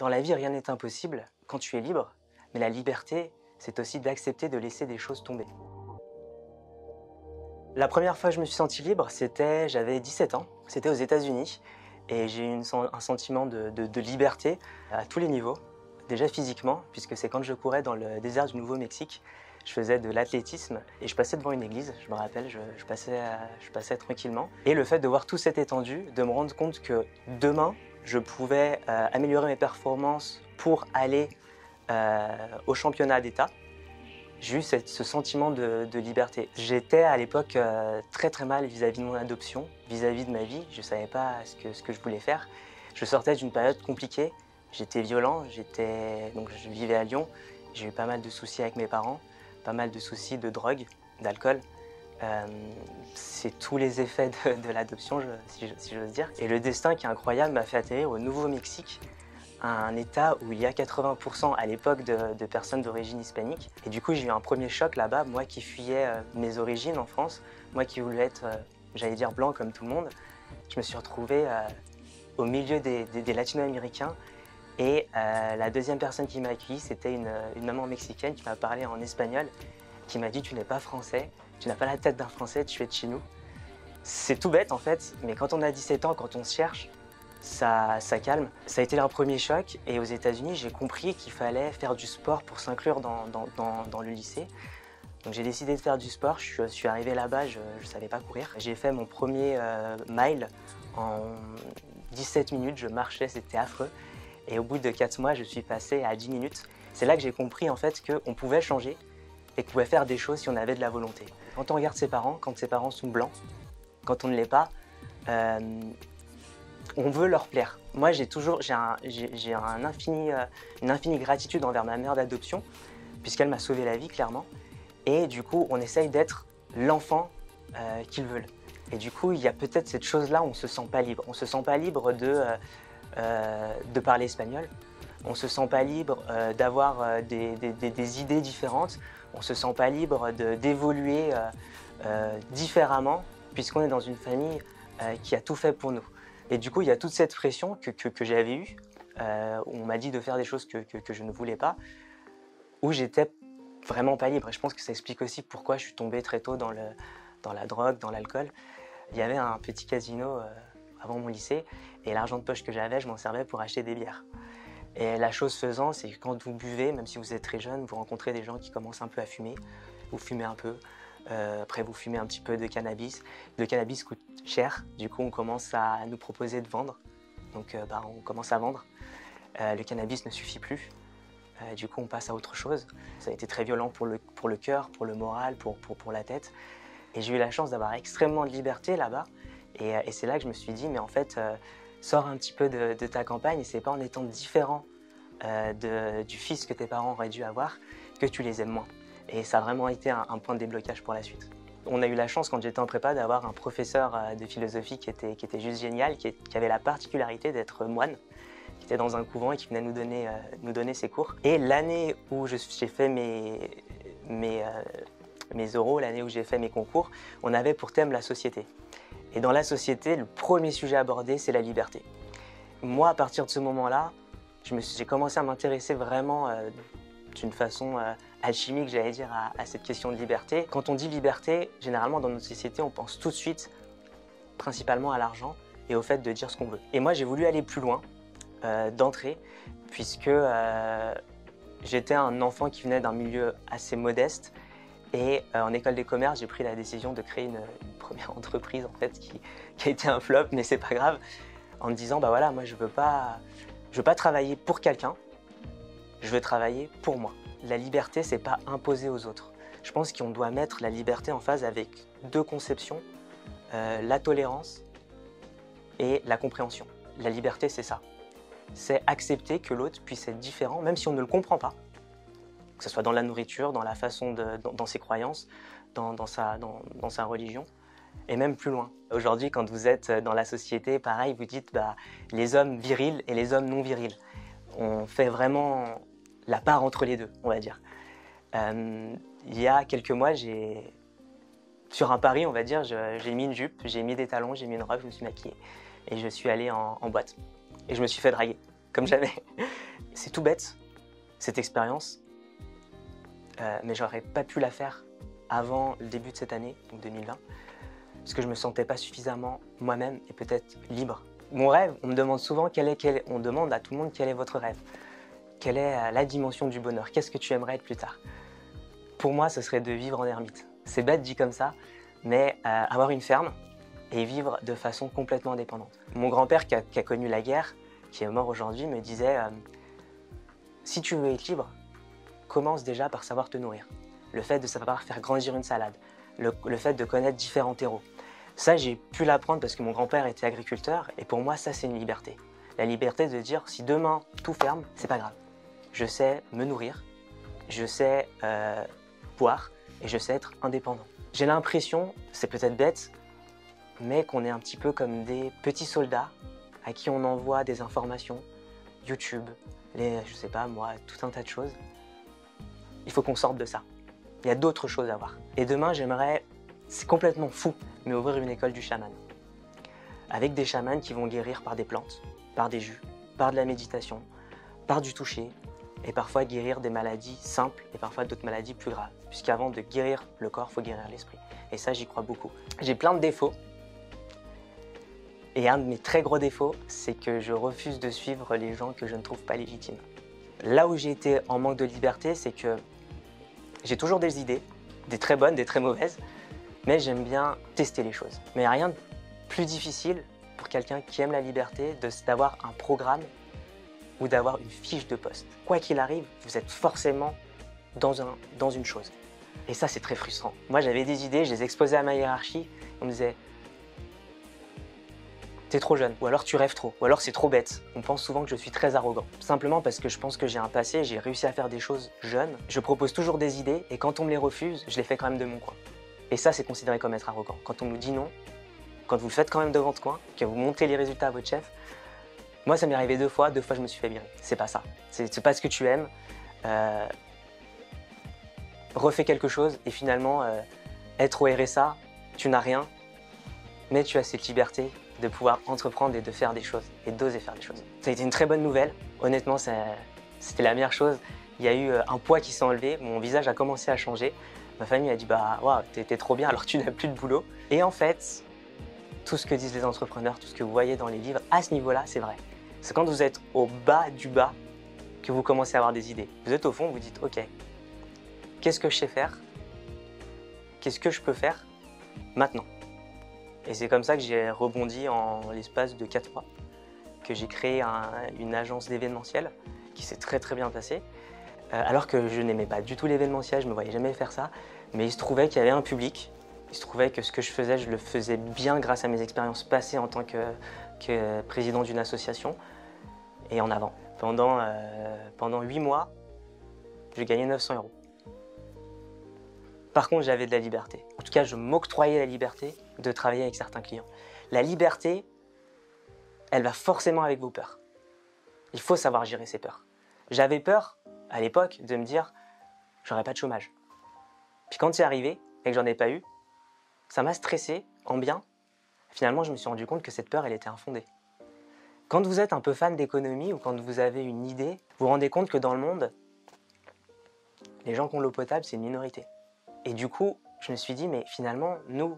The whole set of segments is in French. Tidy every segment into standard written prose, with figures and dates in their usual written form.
Dans la vie, rien n'est impossible quand tu es libre, mais la liberté, c'est aussi d'accepter de laisser des choses tomber. La première fois que je me suis senti libre, j'avais 17 ans, c'était aux États-Unis, et j'ai eu un sentiment de liberté à tous les niveaux. Déjà physiquement, puisque c'est quand je courais dans le désert du Nouveau-Mexique, je faisais de l'athlétisme et je passais devant une église, je me rappelle, je passais tranquillement. Et le fait de voir tout cette étendue, de me rendre compte que demain, je pouvais améliorer mes performances pour aller au championnat d'État, j'ai eu ce sentiment de liberté. J'étais à l'époque très mal vis-à-vis de mon adoption, vis-à-vis de ma vie. Je ne savais pas ce que je voulais faire. Je sortais d'une période compliquée. J'étais violent, donc je vivais à Lyon. J'ai eu pas mal de soucis avec mes parents, pas mal de soucis de d'alcool. C'est tous les effets de l'adoption, si j'ose dire. Et le destin qui est incroyable m'a fait atterrir au Nouveau-Mexique, un État où il y a 80% à l'époque de personnes d'origine hispanique. Et du coup, j'ai eu un premier choc là-bas, moi qui fuyais mes origines en France, moi qui voulais être, j'allais dire, blanc comme tout le monde. Je me suis retrouvé au milieu des latino-américains. Et la deuxième personne qui m'a accueilli, c'était une maman mexicaine qui m'a parlé en espagnol, qui m'a dit « Tu n'es pas français, tu n'as pas la tête d'un français, tu es de chez nous ». C'est tout bête en fait, mais quand on a 17 ans, quand on se cherche, ça calme. Ça a été un premier choc, et aux États-Unis, j'ai compris qu'il fallait faire du sport pour s'inclure dans le lycée. Donc j'ai décidé de faire du sport, je suis arrivé là-bas, je ne savais pas courir. J'ai fait mon premier mile en 17 minutes, je marchais, c'était affreux. Et au bout de 4 mois, je suis passé à 10 minutes. C'est là que j'ai compris en fait qu'on pouvait changer et qu'on pouvait faire des choses si on avait de la volonté. Quand on regarde ses parents, quand ses parents sont blancs, quand on ne l'est pas, on veut leur plaire. Moi, j'ai une infinie gratitude envers ma mère d'adoption, puisqu'elle m'a sauvé la vie, clairement. Et du coup, on essaye d'être l'enfant qu'ils veulent. Et du coup, il y a peut-être cette chose-là où on ne se sent pas libre. On ne se sent pas libre de parler espagnol. On ne se sent pas libre d'avoir des idées différentes. On ne se sent pas libre d'évoluer différemment, puisqu'on est dans une famille qui a tout fait pour nous. Et du coup, il y a toute cette pression que j'avais eue, où on m'a dit de faire des choses que je ne voulais pas, où j'étais vraiment pas libre. Et je pense que ça explique aussi pourquoi je suis tombé très tôt dans la drogue, dans l'alcool. Il y avait un petit casino avant mon lycée, et l'argent de poche que j'avais, je m'en servais pour acheter des bières. Et la chose faisant, c'est que quand vous buvez, même si vous êtes très jeune, vous rencontrez des gens qui commencent un peu à fumer, vous fumez un peu, après vous fumez un petit peu de cannabis. Le cannabis coûte cher, du coup on commence à nous proposer de vendre, donc on commence à vendre. Le cannabis ne suffit plus, du coup on passe à autre chose. Ça a été très violent pour le cœur, pour le moral, pour la tête. Et j'ai eu la chance d'avoir extrêmement de liberté là-bas, et c'est là que je me suis dit, mais en fait, sors un petit peu de ta campagne, et c'est pas en étant différent du fils que tes parents auraient dû avoir que tu les aimes moins. Et ça a vraiment été un point de déblocage pour la suite. On a eu la chance, quand j'étais en prépa, d'avoir un professeur de philosophie qui était juste génial, qui avait la particularité d'être moine, qui était dans un couvent et qui venait nous donner ses cours. Et l'année où j'ai fait mes oraux, l'année où j'ai fait mes concours, on avait pour thème la société. Et dans la société, le premier sujet abordé, c'est la liberté. Moi, à partir de ce moment-là, j'ai commencé à m'intéresser vraiment d'une façon alchimique, j'allais dire, à cette question de liberté. Quand on dit liberté, généralement dans notre société, on pense tout de suite principalement à l'argent et au fait de dire ce qu'on veut. Et moi, j'ai voulu aller plus loin d'entrée, puisque j'étais un enfant qui venait d'un milieu assez modeste. Et en école de commerce, j'ai pris la décision de créer une première entreprise en fait, qui a été un flop, mais c'est pas grave, en me disant, bah voilà, moi je veux pas travailler pour quelqu'un, je veux travailler pour moi. La liberté, c'est pas imposer aux autres. Je pense qu'on doit mettre la liberté en phase avec deux conceptions, la tolérance et la compréhension. La liberté, c'est ça. C'est accepter que l'autre puisse être différent, même si on ne le comprend pas. Que ce soit dans la nourriture, dans la façon dans ses croyances, dans sa religion, et même plus loin. Aujourd'hui, quand vous êtes dans la société, pareil, vous dites les hommes virils et les hommes non virils. On fait vraiment la part entre les deux, on va dire. Il y a quelques mois, sur un pari, on va dire, j'ai mis une jupe, j'ai mis des talons, j'ai mis une robe, je me suis maquillée. Et je suis allé en boîte. Et je me suis fait draguer. comme jamais. C'est tout bête, cette expérience, mais j'aurais pas pu la faire avant le début de cette année, donc 2020, parce que je me sentais pas suffisamment moi-même et peut-être libre. Mon rêve, on me demande souvent on demande à tout le monde quel est votre rêve. Quelle est la dimension du bonheur? Qu'est-ce que tu aimerais être plus tard? Pour moi, ce serait de vivre en ermite. C'est bête dit comme ça, mais avoir une ferme et vivre de façon complètement indépendante. Mon grand-père qui a connu la guerre, qui est mort aujourd'hui, me disait si tu veux être libre, commence déjà par savoir te nourrir. Le fait de savoir faire grandir une salade, le fait de connaître différents terreaux. Ça, j'ai pu l'apprendre parce que mon grand-père était agriculteur et pour moi, ça, c'est une liberté. La liberté de dire si demain tout ferme, c'est pas grave. Je sais me nourrir, je sais boire et je sais être indépendant. J'ai l'impression, c'est peut-être bête, mais qu'on est un petit peu comme des petits soldats à qui on envoie des informations, YouTube, je sais pas moi, tout un tas de choses. Il faut qu'on sorte de ça. Il y a d'autres choses à voir. Et demain, j'aimerais, c'est complètement fou, mais ouvrir une école du chaman. Avec des chamans qui vont guérir par des plantes, par des jus, par de la méditation, par du toucher, et parfois guérir des maladies simples et parfois d'autres maladies plus graves. Puisqu'avant de guérir le corps, il faut guérir l'esprit. Et ça, j'y crois beaucoup. J'ai plein de défauts. Et un de mes très gros défauts, c'est que je refuse de suivre les gens que je ne trouve pas légitimes. Là où j'ai été en manque de liberté, c'est que j'ai toujours des idées, des très bonnes, des très mauvaises, mais j'aime bien tester les choses. Mais il n'y a rien de plus difficile pour quelqu'un qui aime la liberté d'avoir un programme ou d'avoir une fiche de poste. Quoi qu'il arrive, vous êtes forcément dans une chose. Et ça, c'est très frustrant. Moi, j'avais des idées, je les exposais à ma hiérarchie, on me disait t'es trop jeune, ou alors tu rêves trop, ou alors c'est trop bête. On pense souvent que je suis très arrogant. Simplement parce que je pense que j'ai un passé, j'ai réussi à faire des choses jeune. Je propose toujours des idées et quand on me les refuse, je les fais quand même de mon coin. Et ça, c'est considéré comme être arrogant. Quand on nous dit non, quand vous le faites quand même de votre coin, que vous montez les résultats à votre chef, moi ça m'est arrivé deux fois je me suis fait virer. C'est pas ça. C'est pas ce que tu aimes. Refais quelque chose et finalement, être au RSA, tu n'as rien, mais tu as cette liberté de pouvoir entreprendre et de faire des choses, et d'oser faire des choses. Ça a été une très bonne nouvelle, honnêtement c'était la meilleure chose. Il y a eu un poids qui s'est enlevé, mon visage a commencé à changer. Ma famille a dit bah waouh, t'es trop bien alors tu n'as plus de boulot. Et en fait, tout ce que disent les entrepreneurs, tout ce que vous voyez dans les livres, à ce niveau-là, c'est vrai. C'est quand vous êtes au bas du bas que vous commencez à avoir des idées. Vous êtes au fond, vous dites ok, qu'est-ce que je sais faire? Qu'est-ce que je peux faire maintenant? Et c'est comme ça que j'ai rebondi en l'espace de 4 mois, que j'ai créé une agence d'événementiel qui s'est très très bien passée. Alors que je n'aimais pas du tout l'événementiel, je ne me voyais jamais faire ça, mais il se trouvait qu'il y avait un public, il se trouvait que ce que je faisais, je le faisais bien grâce à mes expériences passées en tant que président d'une association, et en avant. Pendant 8 mois, j'ai gagné 900 €. Par contre, j'avais de la liberté. En tout cas, je m'octroyais la liberté de travailler avec certains clients. La liberté, elle va forcément avec vos peurs. Il faut savoir gérer ses peurs. J'avais peur, à l'époque, de me dire « j'aurais pas de chômage ». Puis quand c'est arrivé et que j'en ai pas eu, ça m'a stressé en bien. Finalement, je me suis rendu compte que cette peur, elle était infondée. Quand vous êtes un peu fan d'économie ou quand vous avez une idée, vous vous rendez compte que dans le monde, les gens qui ont l'eau potable, c'est une minorité. Et du coup, je me suis dit, mais finalement, nous,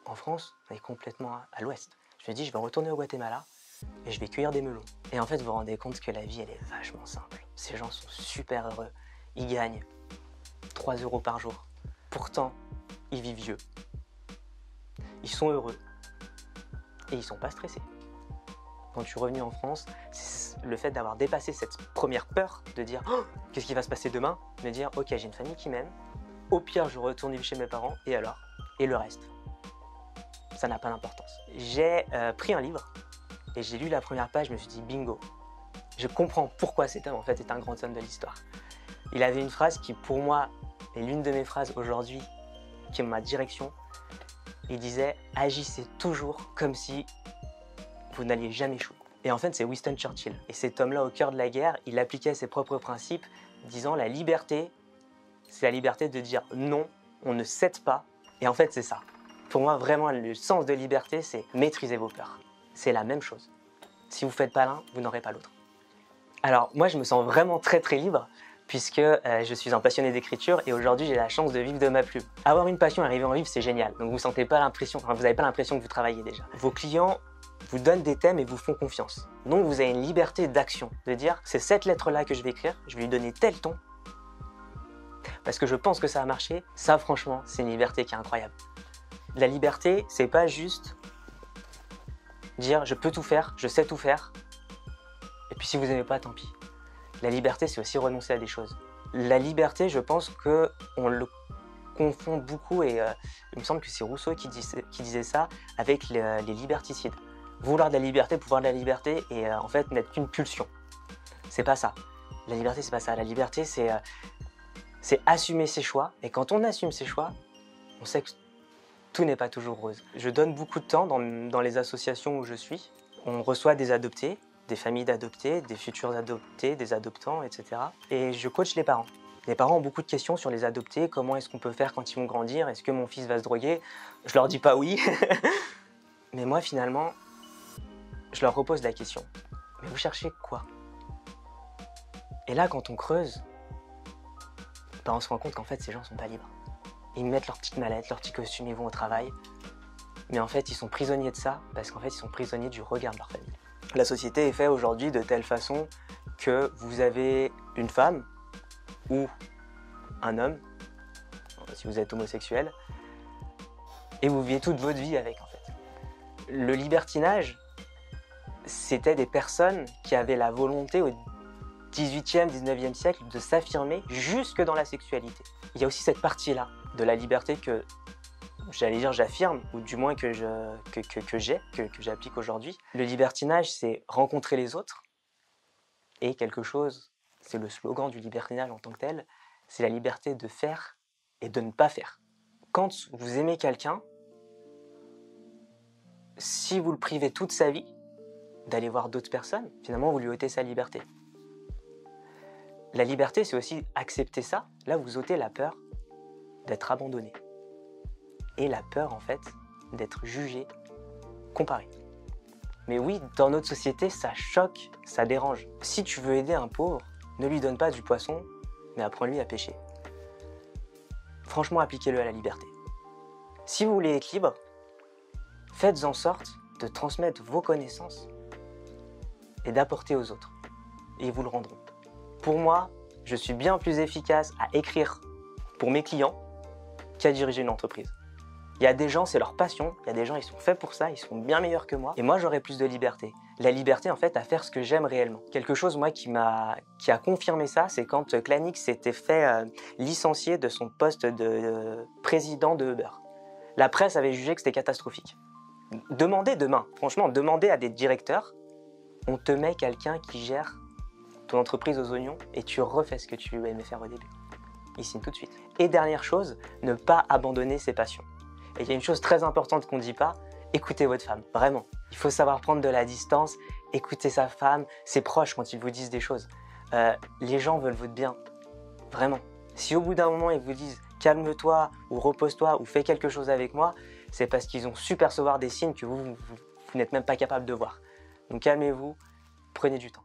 en France, on est complètement à l'ouest. Je me dis, je vais retourner au Guatemala et je vais cueillir des melons. Et en fait, vous vous rendez compte que la vie, elle est vachement simple. Ces gens sont super heureux. Ils gagnent 3 € par jour. Pourtant, ils vivent vieux. Ils sont heureux. Et ils sont pas stressés. Quand je suis revenu en France, c'est le fait d'avoir dépassé cette première peur de dire oh, qu'est-ce qui va se passer demain, me dire ok, j'ai une famille qui m'aime. Au pire, je retourne vivre chez mes parents, et alors? Et le reste? Ça n'a pas d'importance. J'ai pris un livre, et j'ai lu la première page, je me suis dit bingo. Je comprends pourquoi cet homme, en fait, est un grand homme de l'histoire. Il avait une phrase qui, pour moi, est l'une de mes phrases aujourd'hui, qui est ma direction. Il disait « Agissez toujours comme si vous n'alliez jamais échouer ». Et en fait, c'est Winston Churchill. Et cet homme-là, au cœur de la guerre, il appliquait ses propres principes, disant « La liberté, c'est la liberté de dire non, on ne cède pas. » Et en fait, c'est ça. Pour moi, vraiment, le sens de liberté, c'est maîtriser vos peurs. C'est la même chose. Si vous ne faites pas l'un, vous n'aurez pas l'autre. Alors moi je me sens vraiment très libre puisque je suis un passionné d'écriture et aujourd'hui j'ai la chance de vivre de ma plume. Avoir une passion et arriver à en vivre, c'est génial. Donc vous n'avez pas l'impression que vous travaillez déjà. Vos clients vous donnent des thèmes et vous font confiance. Donc vous avez une liberté d'action, de dire c'est cette lettre-là que je vais écrire, je vais lui donner tel ton parce que je pense que ça va marcher. Ça franchement, c'est une liberté qui est incroyable. La liberté, c'est pas juste dire je peux tout faire, je sais tout faire, et puis si vous n'aimez pas, tant pis. La liberté, c'est aussi renoncer à des choses. La liberté, je pense qu'on le confond beaucoup, et il me semble que c'est Rousseau qui disait ça, avec les liberticides. Vouloir de la liberté, pouvoir de la liberté, et en fait n'être qu'une pulsion. C'est pas ça. La liberté, c'est pas ça. La liberté, c'est assumer ses choix, et quand on assume ses choix, on sait que tout n'est pas toujours rose. Je donne beaucoup de temps dans les associations où je suis. On reçoit des adoptés, des familles d'adoptés, des futurs adoptés, des adoptants, etc. Et je coach les parents. Les parents ont beaucoup de questions sur les adoptés. Comment est-ce qu'on peut faire quand ils vont grandir? Est-ce que mon fils va se droguer? Je leur dis pas oui. Mais moi, finalement, je leur repose la question. Mais vous cherchez quoi? Et là, quand on creuse, ben on se rend compte qu'en fait, ces gens sont pas libres. Ils mettent leur petite mallette, leur petit costume, ils vont au travail. Mais en fait, ils sont prisonniers de ça parce qu'en fait, ils sont prisonniers du regard de leur famille. La société est faite aujourd'hui de telle façon que vous avez une femme ou un homme, si vous êtes homosexuel, et vous vivez toute votre vie avec, en fait. Le libertinage, c'était des personnes qui avaient la volonté au 18e, 19e siècle de s'affirmer jusque dans la sexualité. Il y a aussi cette partie-là de la liberté que, j'allais dire, j'affirme, ou du moins que j'applique aujourd'hui. Le libertinage, c'est rencontrer les autres, et quelque chose, c'est le slogan du libertinage en tant que tel, c'est la liberté de faire et de ne pas faire. Quand vous aimez quelqu'un, si vous le privez toute sa vie d'aller voir d'autres personnes, finalement vous lui ôtez sa liberté. La liberté, c'est aussi accepter ça. Là, vous ôtez la peur d'être abandonné. Et la peur, en fait, d'être jugé, comparé. Mais oui, dans notre société, ça choque, ça dérange. Si tu veux aider un pauvre, ne lui donne pas du poisson, mais apprends-lui à pêcher. Franchement, appliquez-le à la liberté. Si vous voulez être libre, faites en sorte de transmettre vos connaissances et d'apporter aux autres. Et ils vous le rendront. Pour moi, je suis bien plus efficace à écrire pour mes clients qu'à diriger une entreprise. Il y a des gens, c'est leur passion, il y a des gens, ils sont faits pour ça, ils sont bien meilleurs que moi, et moi, j'aurai plus de liberté. La liberté, en fait, à faire ce que j'aime réellement. Quelque chose, moi, qui a confirmé ça, c'est quand Clanix s'était fait licencier de son poste de président de Uber. La presse avait jugé que c'était catastrophique. Demandez demain, franchement, demandez à des directeurs, on te met quelqu'un qui gère ton entreprise aux oignons et tu refais ce que tu aimais faire au début. Il signe tout de suite. Et dernière chose, ne pas abandonner ses passions. Et il y a une chose très importante qu'on ne dit pas, écoutez votre femme, vraiment. Il faut savoir prendre de la distance, écouter sa femme, ses proches quand ils vous disent des choses. Les gens veulent votre bien, vraiment. Si au bout d'un moment ils vous disent calme-toi ou repose-toi ou fais quelque chose avec moi, c'est parce qu'ils ont su percevoir des signes que vous n'êtes même pas capable de voir. Donc calmez-vous, prenez du temps.